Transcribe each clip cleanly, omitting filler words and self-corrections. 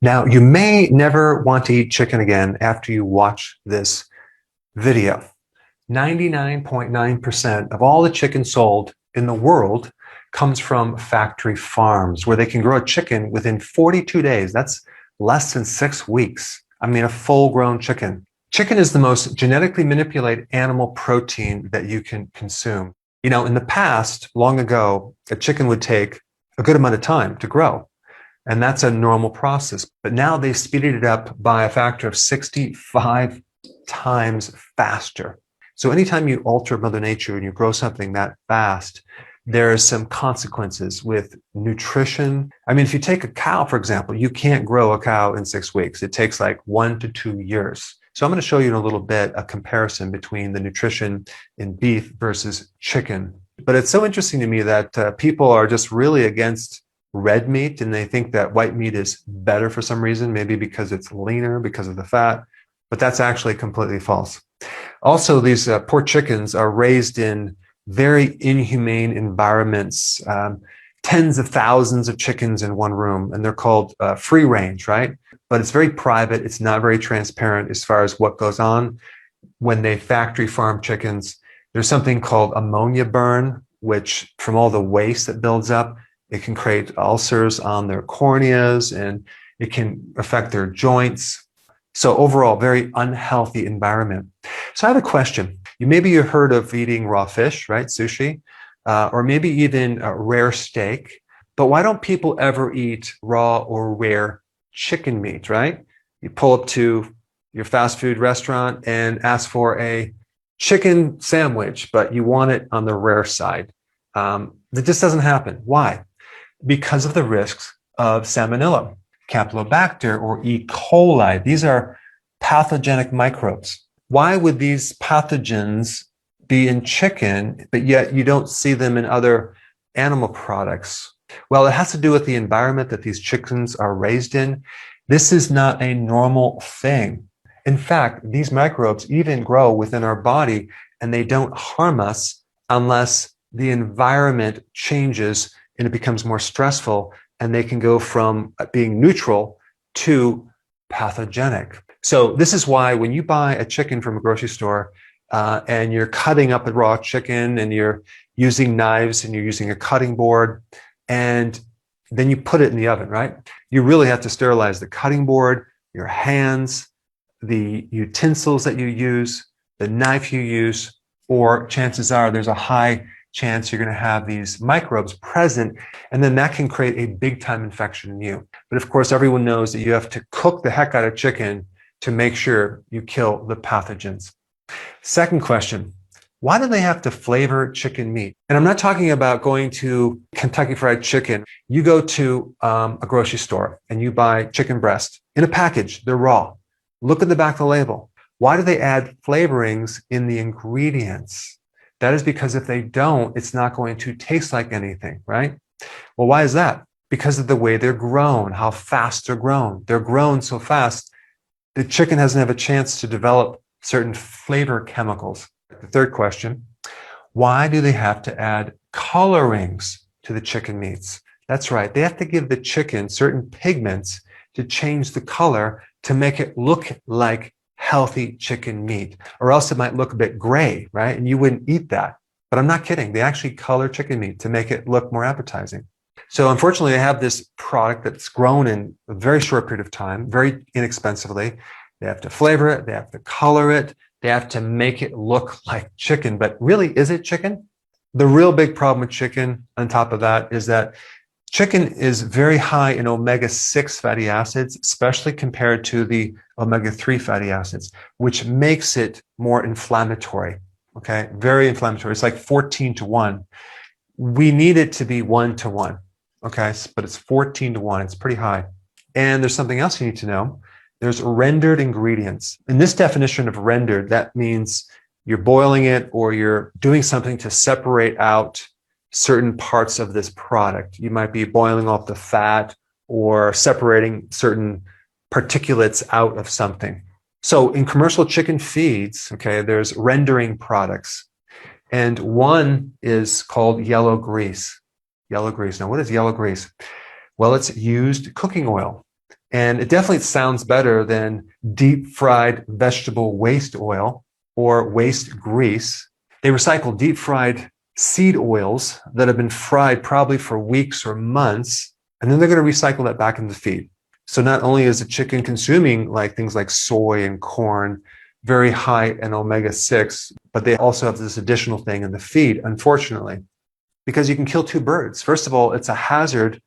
Now, you may never want to eat chicken again after you watch this video. 99.9% of all the chicken sold in the world comes from factory farms where they can grow a chicken within 42 days. That's less than 6 weeks. I mean, a full-grown chicken. Chicken is the most genetically manipulated animal protein that you can consume. You know, in the past, long ago, a chicken would take a good amount of time to grow. And that's a normal process. But now they've speeded it up by a factor of 65 times faster. So anytime you alter Mother Nature and you grow something that fast, there are some consequences with nutrition. I mean, if you take a cow, for example, you can't grow a cow in 6 weeks. It takes like 1 to 2 years. So I'm going to show you in a little bit a comparison between the nutrition in beef versus chicken. But it's so interesting to me that people are just really against red meat, and they think that white meat is better for some reason, maybe because it's leaner, because of the fat, but that's actually completely false. Also, these poor chickens are raised in very inhumane environments, tens of thousands of chickens in one room, and they're called free range, right? But it's very private. It's not very transparent as far as what goes on. When they factory farm chickens, there's something called ammonia burn, which from all the waste that builds up, it can create ulcers on their corneas and it can affect their joints. So overall, very unhealthy environment. So I have a question. Maybe you've heard of eating raw fish, right? Sushi, or maybe even a rare steak. But why don't people ever eat raw or rare chicken meat, right? You pull up to your fast food restaurant and ask for a chicken sandwich, but you want it on the rare side. That just doesn't happen. Why? Because of the risks of salmonella, Campylobacter, or E. coli. These are pathogenic microbes. Why would these pathogens be in chicken, but yet you don't see them in other animal products? Well, it has to do with the environment that these chickens are raised in. This is not a normal thing. In fact, these microbes even grow within our body, and they don't harm us unless the environment changes and it becomes more stressful, and they can go from being neutral to pathogenic. So this is why when you buy a chicken from a grocery store and you're cutting up a raw chicken and you're using knives and you're using a cutting board and then you put it in the oven, right? You really have to sterilize the cutting board, your hands, the utensils that you use, the knife you use, or chances are there's a high chance you're going to have these microbes present, and then that can create a big time infection in you. But of course, everyone knows that you have to cook the heck out of chicken to make sure you kill the pathogens. Second question, why do they have to flavor chicken meat? And I'm not talking about going to Kentucky Fried Chicken. You go to a grocery store and you buy chicken breast in a package, they're raw. Look at the back of the label. Why do they add flavorings in the ingredients? That is because if they don't, it's not going to taste like anything, right? Well, why is that? Because of the way they're grown, how fast they're grown. They're grown so fast, the chicken doesn't have a chance to develop certain flavor chemicals. The third question, why do they have to add colorings to the chicken meats? That's right, they have to give the chicken certain pigments to change the color to make it look like healthy chicken meat, or else it might look a bit gray, right? And you wouldn't eat that. But I'm not kidding. They actually color chicken meat to make it look more appetizing. So unfortunately, they have this product that's grown in a very short period of time, very inexpensively. They have to flavor it. They have to color it. They have to make it look like chicken. But really, is it chicken? The real big problem with chicken, on top of that, is that chicken is very high in omega-6 fatty acids, especially compared to the omega-3 fatty acids, which makes it more inflammatory, okay? Very inflammatory. It's like 14 to 1. We need it to be 1 to 1, okay? But it's 14 to 1. It's pretty high. And there's something else you need to know. There's rendered ingredients. In this definition of rendered, that means you're boiling it or you're doing something to separate out certain parts of this product. You might be boiling off the fat or separating certain particulates out of something. So in commercial chicken feeds, okay, there's rendering products. And one is called yellow grease. Yellow grease. Now, what is yellow grease? Well, it's used cooking oil. And it definitely sounds better than deep fried vegetable waste oil or waste grease. They recycle deep fried seed oils that have been fried probably for weeks or months, and then they're going to recycle that back into the feed. So not only is the chicken consuming like things like soy and corn, very high in omega-6, but they also have this additional thing in the feed, unfortunately, because you can kill two birds. First of all, it's a hazard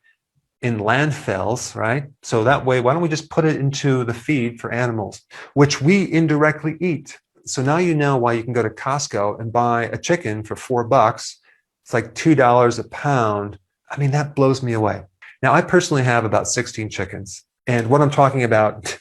in landfills, right? So that way, why don't we just put it into the feed for animals, which we indirectly eat? So now you know why you can go to Costco and buy a chicken for $4. It's like $2 a pound. I mean, that blows me away. Now, I personally have about 16 chickens, and what I'm talking about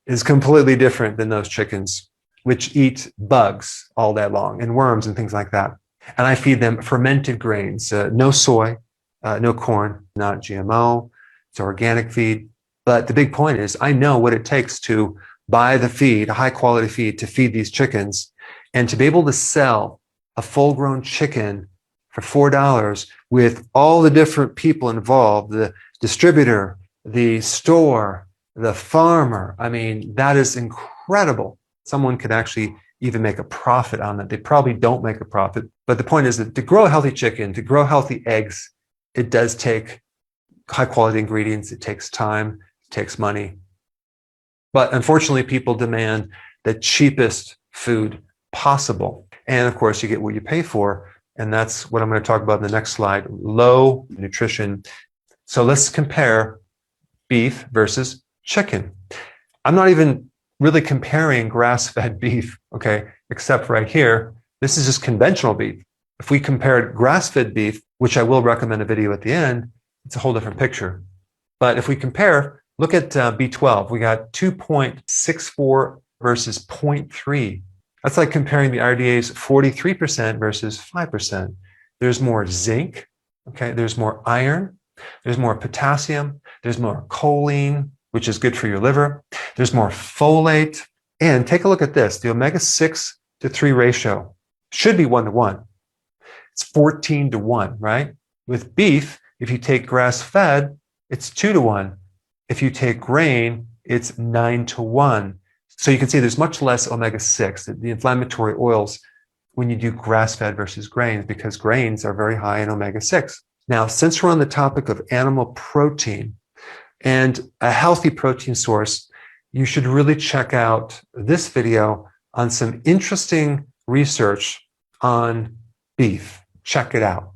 is completely different than those chickens, which eat bugs all day long and worms and things like that. And I feed them fermented grains, no soy, no corn, not GMO. It's organic feed. But the big point is I know what it takes to buy the feed, a high quality feed to feed these chickens, and to be able to sell a full grown chicken for $4 with all the different people involved, the distributor, the store, the farmer. I mean, that is incredible. Someone could actually even make a profit on that. They probably don't make a profit. But the point is that to grow a healthy chicken, to grow healthy eggs, it does take high quality ingredients. It takes time, it takes money. But unfortunately, people demand the cheapest food possible. And of course, you get what you pay for. And that's what I'm going to talk about in the next slide, low nutrition. So let's compare beef versus chicken. I'm not even really comparing grass-fed beef, okay, except right here. This is just conventional beef. If we compared grass-fed beef, which I will recommend a video at the end, it's a whole different picture. But if we compare, look at B12. We got 2.64 versus 0.3. That's like comparing the RDA's 43% versus 5%. There's more zinc, okay? There's more iron. There's more potassium. There's more choline, which is good for your liver. There's more folate. And take a look at this. The omega-6 to 3 ratio should be 1-to-1. It's 14-to-1, right? With beef, if you take grass-fed, it's 2-to-1. If you take grain, it's 9-to-1. So you can see there's much less omega-6, the inflammatory oils, when you do grass-fed versus grains, because grains are very high in omega-6. Now, since we're on the topic of animal protein and a healthy protein source, you should really check out this video on some interesting research on beef. Check it out.